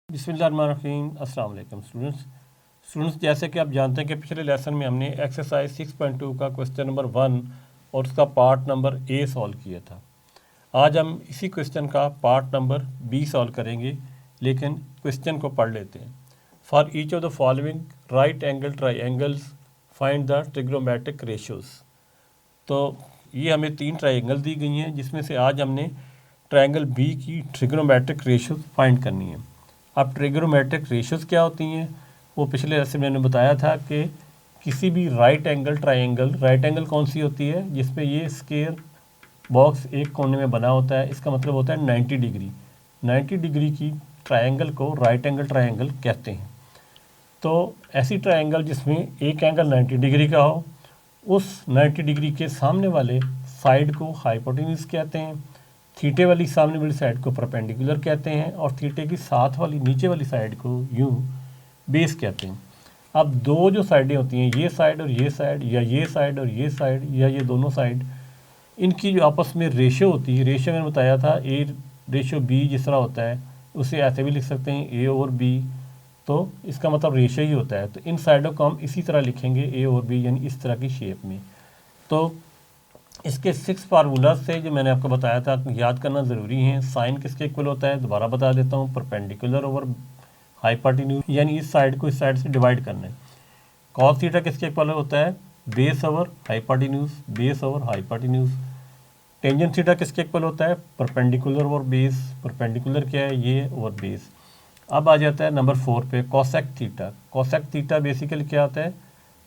बिस्मिल्लाहिर्रहमानिर्रहीम। अस्सलाम वालेकुम स्टूडेंट्स, जैसे कि आप जानते हैं कि पिछले लेसन में हमने एक्सरसाइज 6.2 का क्वेश्चन नंबर 1 और उसका पार्ट नंबर ए सॉल्व किया था। आज हम इसी क्वेश्चन का पार्ट नंबर बी सॉल्व करेंगे, लेकिन क्वेश्चन को पढ़ लेते हैं। For each of the following right angle triangles find the trigonometric ratios. तो ये हमें 3 ट्राइंगल दी गई हैं, जिसमें से आज हमने ट्राइंगल बी की ट्रिग्नोमेट्रिक रेशियोज फाइंड करनी है। अब ट्रिग्नोमेट्रिक रेशियोज क्या होती हैं, वो पिछले लेसन में मैंने बताया था कि किसी भी right angle triangle, right angle कौन सी होती है जिसमें ये स्क्वायर बॉक्स एक कोने में बना होता है, इसका मतलब होता है 90 डिग्री। 90 डिग्री की ट्राइंगल को राइट एंगल ट्राइंगल कहते हैं। तो ऐसी ट्राइंगल जिसमें एक एंगल 90 डिग्री का हो, उस 90 डिग्री के सामने वाले साइड को हाइपोटेन्यूज कहते हैं, थीटे वाली सामने वाली साइड को परपेंडिकुलर कहते हैं, और थीटे की साथ वाली नीचे वाली साइड को यूं बेस कहते हैं। अब दो जो साइडें होती हैं, ये साइड और ये साइड, या ये साइड और ये साइड, या ये दोनों साइड, इनकी जो आपस में रेशियो होती है, रेशियो मैंने बताया था ए रेशियो बी जिस तरह होता है, उसे ऐसे भी लिख सकते हैं ए और बी, तो इसका मतलब रेशियो ही होता है। तो इन साइडों को हम इसी तरह लिखेंगे ए और बी, यानी इस तरह की शेप में। तो इसके 6 फार्मूलाज से जो मैंने आपको बताया था याद करना ज़रूरी है। साइन किसके इक्वल होता है दोबारा बता देता हूँ, परपेंडिकुलर ओवर हाइपोटेन्यूज, यानी इस साइड को इस साइड से डिवाइड करना है। कॉस थीटा किसके इक्वल होता है, base over hypotenuse, base over hypotenuse. Tangent theta किसके इक्वल होता है, परपेंडिकुलर ओवर बेस, परपेंडिकुलर क्या है ये ओवर बेस। अब आ जाता है नंबर 4 पे cosec theta. Cosec theta basically क्या होता है,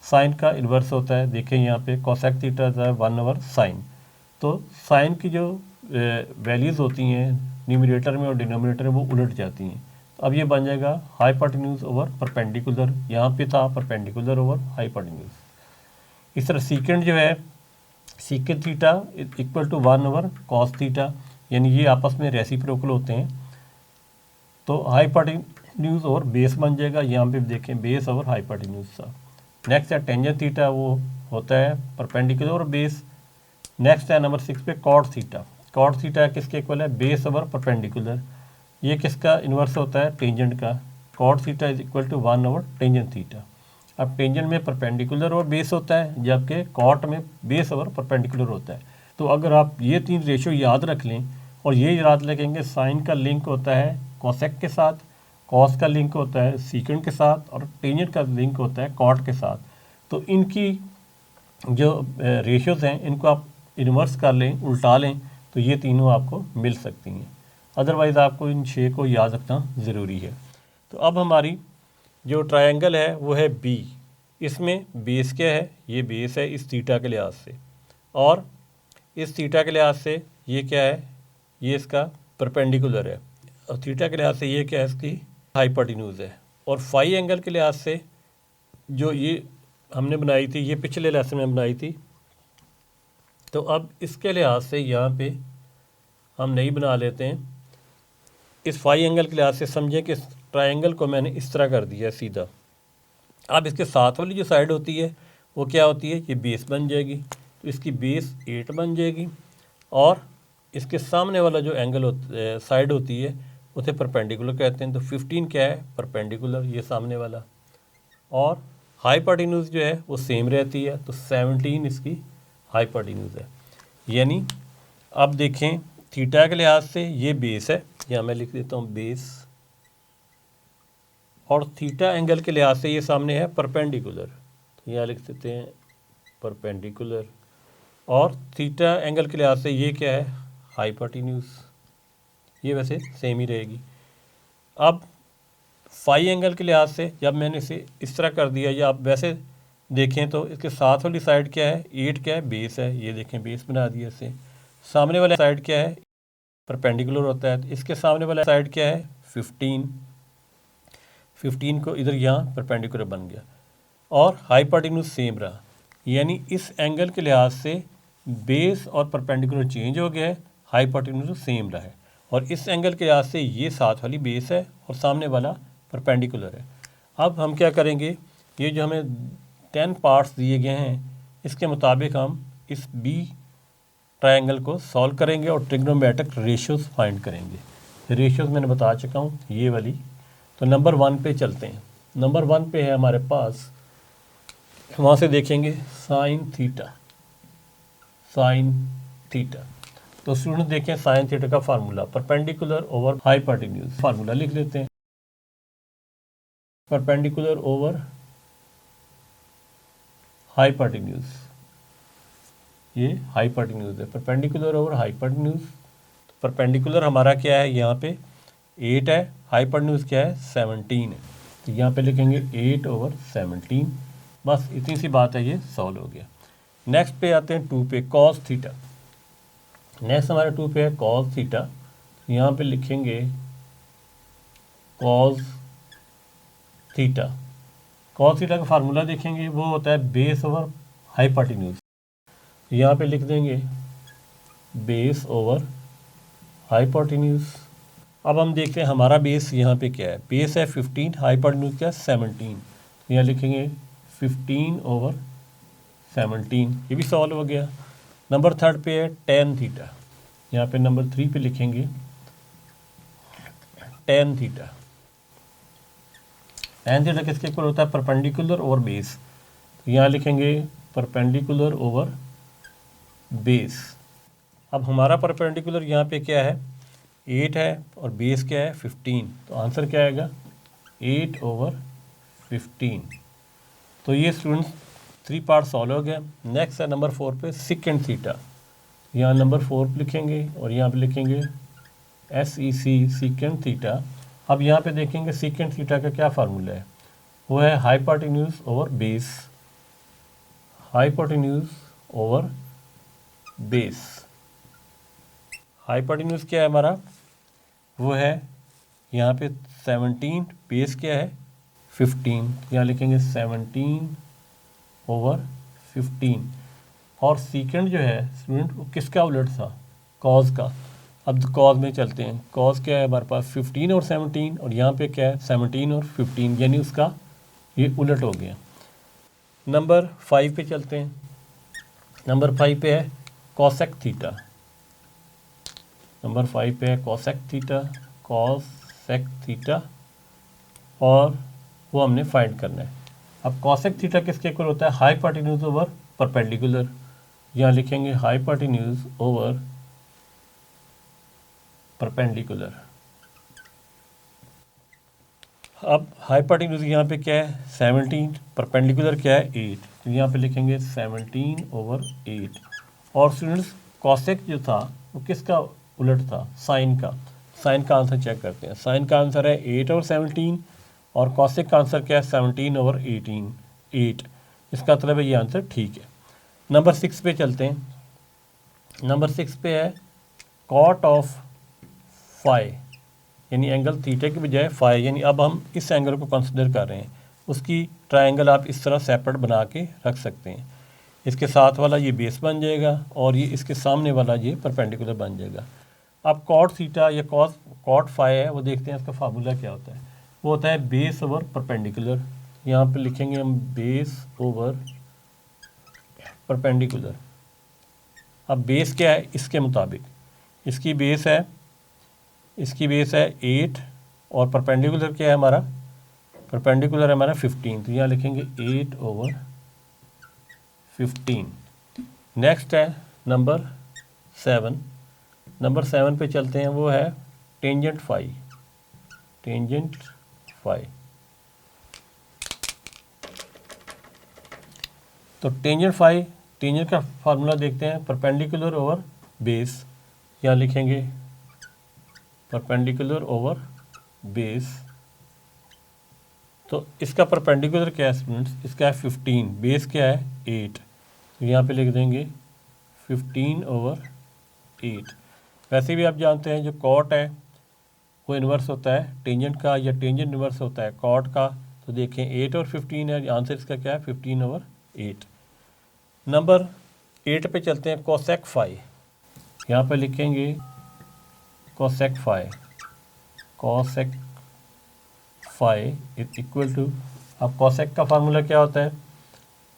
साइन का इन्वर्स होता है। देखें यहाँ पे कोसेक थीटा है 1 ओवर साइन। तो साइन की जो वैल्यूज़ होती हैं न्यूमरेटर में और डिनोमिनेटर में, वो उलट जाती हैं। तो अब ये बन जाएगा हाइपोटेन्यूज ओवर परपेंडिकुलर, यहाँ पे था परपेंडिकुलर ओवर हाइपोटेन्यूज। इस तरह सीकेंड जो है, secant theta equal to 1 over cos theta, यानी ये आपस में रेसिप्रोकल होते हैं। तो हाइपोटेन्यूज ओवर बेस बन जाएगा, यहाँ पे देखें बेस ओवर हाइपोटेन्यूज था। नेक्स्ट है टेंजेंट थीटा, वो होता है परपेंडिकुलर और बेस। नेक्स्ट है नंबर 6 पे कॉट थीटा। कॉट थीटा किसके इक्वल है, बेस ओवर परपेंडिकुलर। ये किसका इन्वर्स होता है, टेंजेंट का। Cot theta is equal to 1 over tangent theta. अब टेंजेंट में परपेंडिकुलर और बेस होता है, जबकि कॉट में बेस ओवर परपेंडिकुलर होता है। तो अगर आप ये 3 रेशियो याद रख लें और ये याद रखेंगे, साइन का लिंक होता है कोसेक के साथ, कॉस का लिंक होता है सीकेंड के साथ, और टेंजेंट का लिंक होता है कॉट के साथ। तो इनकी जो रेशियोज़ हैं, इनको आप इन्वर्स कर लें, उल्टा लें, तो ये तीनों आपको मिल सकती हैं। अदरवाइज़ आपको इन 6 को याद रखना ज़रूरी है। तो अब हमारी जो ट्रायंगल है वो है बी। इसमें बेस क्या है, ये बेस है इस थीटा के लिहाज से, और इस थीटा के लिहाज से ये क्या है, ये इसका परपेंडिकुलर है, और थीटा के लिहाज से ये क्या है, इसकी हाइपोटेन्यूज है। और फाई एंगल के लिहाज से जो ये हमने बनाई थी, ये पिछले लेसन में बनाई थी, तो अब इसके लिहाज से यहाँ पे हम नहीं बना लेते हैं। इस फाई एंगल के लिहाज से समझें कि ट्रायंगल को मैंने इस तरह कर दिया सीधा। अब इसके साथ वाली जो साइड होती है वो क्या होती है, ये बेस बन जाएगी, तो इसकी बेस 8 बन जाएगी, और इसके सामने वाला जो एंगल साइड होती है उसे परपेंडिकुलर कहते हैं। तो 15 क्या है, परपेंडिकुलर, ये सामने वाला, और हाइपोटेन्यूज जो है वो सेम रहती है, तो 17 इसकी हाइपोटेन्यूज है। यानी अब देखें थीटा के लिहाज से ये बेस है, यहाँ मैं लिख देता हूँ बेस, और थीटा एंगल के लिहाज से ये सामने है परपेंडिकुलर, तो यहाँ लिख देते हैं परपेंडिकुलर, और थीटा एंगल के लिहाज से ये क्या है, हाइपोटेन्यूज, ये वैसे सेम ही रहेगी। अब फाई एंगल के लिहाज से जब मैंने इसे इस तरह कर दिया, या आप वैसे देखें तो इसके साथ वाली साइड क्या है, 8 क्या है, बेस है, ये देखें बेस बना दिया इसे। सामने वाला साइड क्या है, परपेंडिकुलर होता है, तो इसके सामने वाला साइड क्या है, 15 को इधर यहाँ परपेंडिकुलर बन गया, और हाइपोटेन्यूज सेम रहा। यानी इस एंगल के लिहाज से बेस और परपेंडिकुलर चेंज हो गया है, हाइपोटेन्यूज सेम रहा है। और इस एंगल के लिहाज से ये साथ वाली बेस है और सामने वाला परपेंडिकुलर है। अब हम क्या करेंगे, ये जो हमें 10 पार्ट्स दिए गए हैं, इसके मुताबिक हम इस बी ट्रायंगल को सॉल्व करेंगे और ट्रिग्नोमेट्रिक रेशियोज फाइंड करेंगे। रेशियोज मैंने बता चुका हूँ, ये वाली। तो नंबर 1 पे चलते हैं। नंबर 1 पे है हमारे पास, वहाँ से देखेंगे साइन थीटा, साइन थीटा। तो स्टूडेंट देखें साइन थीटा का formula, perpendicular over hypotenuse, formula लिख लेते हैं। परपेंडिकुलर ओवर हाइपोटेन्यूज, ये हाइपोटेन्यूज है, परपेंडिकुलर ओवर हाइपोटेन्यूज। परपेंडिकुलर हमारा क्या है, यहाँ पे 8 है, हाइपोटेन्यूज क्या है 17 है, तो यहाँ पे लिखेंगे 8/17। बस इतनी सी बात है, ये सॉल्व हो गया। नेक्स्ट पे आते हैं 2 पे, कॉस थीटा। नेक्स्ट हमारे 2 पे है कॉस थीटा, यहाँ पे लिखेंगे कॉस थीटा। कॉस थीटा का फार्मूला देखेंगे, वो होता है बेस ओवर हाइपोटेन्यूज, यहाँ पे लिख देंगे बेस ओवर हाइपोटेन्यूज। अब हम देखते हैं हमारा बेस यहाँ पे क्या है, बेस है 15, हाइपोटेन्यूज क्या है 17, यहाँ लिखेंगे 15/17, ये भी सॉल्व हो गया। नंबर 3 पे है टेन थीटा, यहाँ पे नंबर 3 पे लिखेंगे टेन थीटा। टेन थीटा किसके इक्वल होता है, परपेंडिकुलर ओवर बेस, तो यहाँ लिखेंगे परपेंडिकुलर ओवर बेस। अब हमारा परपेंडिकुलर यहाँ पे क्या है 8 है और बेस क्या है 15, तो आंसर क्या आएगा 8/15। तो ये स्टूडेंट्स 3 पार्ट सॉल्व हो गया। नेक्स्ट है नंबर 4 पे सेकेंड थीटा, यहाँ नंबर 4 पे लिखेंगे और यहाँ पे लिखेंगे SEC सेकेंड थीटा। अब यहाँ पे देखेंगे सेकेंड थीटा का क्या फार्मूला है, वो है hypotenuse over base, hypotenuse over base. Hypotenuse क्या है हमारा, वो है यहाँ पे 17, बेस क्या है 15, यहाँ लिखेंगे 17/15। और सेकेंड जो है स्टूडेंट वो किसका उलट था, कॉज का। अब कॉज में चलते हैं, कॉज क्या है हमारे पास 15 और 17, और यहाँ पे क्या है 17 और 15, यानी उसका ये उलट हो गया। नंबर 5 पे चलते हैं। नंबर 5 पे है कॉसेक थीटा, नंबर 5 पे है कॉसेक थीटा, कॉसेक थीटा, और वो हमने फाइंड करना है। अब कॉसेक थीटा किसके इक्वल होता है, हाइपोटेन्यूज ओवर परपेंडिकुलर, यहाँ लिखेंगे हाइपोटेन्यूज ओवर परपेंडिकुलर। अब हाइपोटेन्यूज यहाँ पे क्या है 17, परपेंडिकुलर क्या है 8, तो यहाँ पे लिखेंगे 17/8। और स्टूडेंट्स कॉसेक जो था वो किसका उलट था, साइन का। साइन का आंसर चेक करते हैं, साइन का आंसर है 8/17, और कॉसेक का आंसर क्या है 17/18, 8। इसका मतलब है ये आंसर ठीक है। नंबर 6 पे चलते हैं। नंबर 6 पे है कॉट ऑफ फाई, यानी एंगल थीटा की बजाय फाई, यानी अब हम इस एंगल को कंसिडर कर रहे हैं, उसकी ट्रायंगल आप इस तरह सेपरेट बना के रख सकते हैं। इसके साथ वाला ये बेस बन जाएगा और ये इसके सामने वाला ये परपेंडिकुलर बन जाएगा। अब कॉट थीटा या कॉट फाई है, वो देखते हैं इसका फार्मूला क्या होता है। वो होता है बेस ओवर परपेंडिकुलर, यहाँ पे लिखेंगे हम बेस ओवर परपेंडिकुलर। अब बेस क्या है इसके मुताबिक, इसकी बेस है 8, और परपेंडिकुलर क्या है हमारा, परपेंडिकुलर है हमारा 15, तो यहाँ लिखेंगे 8/15। नेक्स्ट है नंबर 7। नंबर 7 पे चलते हैं, वो है टेंजेंट फाई, टेंजेंट फाई। तो टेंजेंट फाई, टेंजेंट का फार्मूला देखते हैं, परपेंडिकुलर ओवर बेस, यहाँ लिखेंगे परपेंडिकुलर ओवर बेस। तो इसका परपेंडिकुलर क्या है स्टूडेंट्स, इसका है 15, बेस क्या है 8, तो यहाँ पे लिख देंगे 15/8। वैसे भी आप जानते हैं जो कॉट है वो इन्वर्स होता है टेंजेंट का, या टेंजेंट इन्वर्स होता है कॉट का। तो देखें 8 और 15 है, आंसर इसका क्या है 15/8। नंबर 8 पे चलते हैं, कोसेक फाई, यहाँ पे लिखेंगे cosec phi, cosec phi is equal to, अब कोसेक का फार्मूला क्या होता है,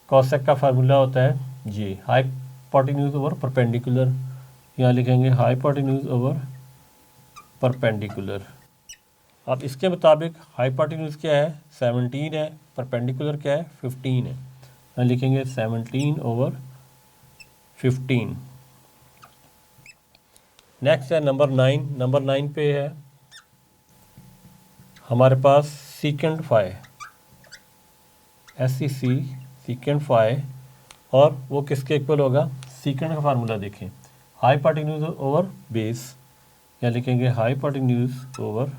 कोसेक का फार्मूला होता है ये हाइपोटेन्यूज ओवर परपेंडिकुलर, यहाँ लिखेंगे हाइपोटेन्यूज ओवर परपेंडिकुलर। अब इसके मुताबिक हाइपोटेन्यूज क्या है 17 है, परपेंडिकुलर क्या है 15 है। यहाँ लिखेंगे 17/15। नेक्स्ट है नंबर 9। नंबर 9 पे है हमारे पास secant phi, SEC secant phi, और वो किसके इक्वल होगा, सीकेंड का फार्मूला देखें, हाइपोटेन्यूज ओवर बेस। या लिखेंगे हाइपोटेन्यूज ओवर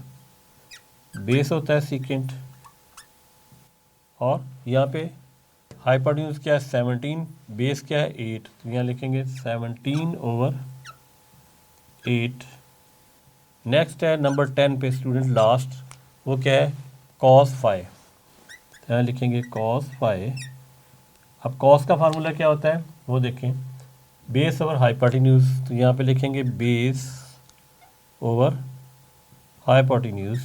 बेस होता है सीकेंट, और यहाँ पे हाइपोटेन्यूज क्या है 17, बेस क्या है 8, तो यहाँ लिखेंगे 17/8। नेक्स्ट है नंबर 10 पे स्टूडेंट लास्ट, वो क्या है कॉस फाई, तो यहाँ लिखेंगे कॉस फाई। अब कॉस का फार्मूला क्या होता है वो देखें, बेस ओवर हाइपोटेन्यूज, तो यहाँ पे लिखेंगे बेस ओवर हाइपोटेन्यूज।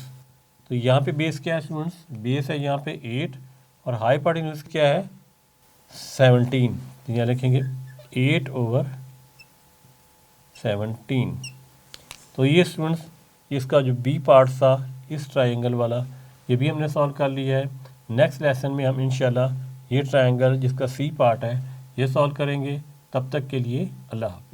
तो यहाँ पे बेस क्या है स्टूडेंट्स, बेस है यहाँ पे 8 और हाइपोटेन्यूज क्या है 17, तो यहाँ लिखेंगे 8/17। तो ये स्टूडेंट्स इसका जो बी पार्ट था इस ट्रायंगल वाला, ये भी हमने सॉल्व कर लिया है। नेक्स्ट लेसन में हम इंशाल्लाह ये ट्रायंगल जिसका सी पार्ट है ये सॉल्व करेंगे। तब तक के लिए अल्लाह हाफ़िज़।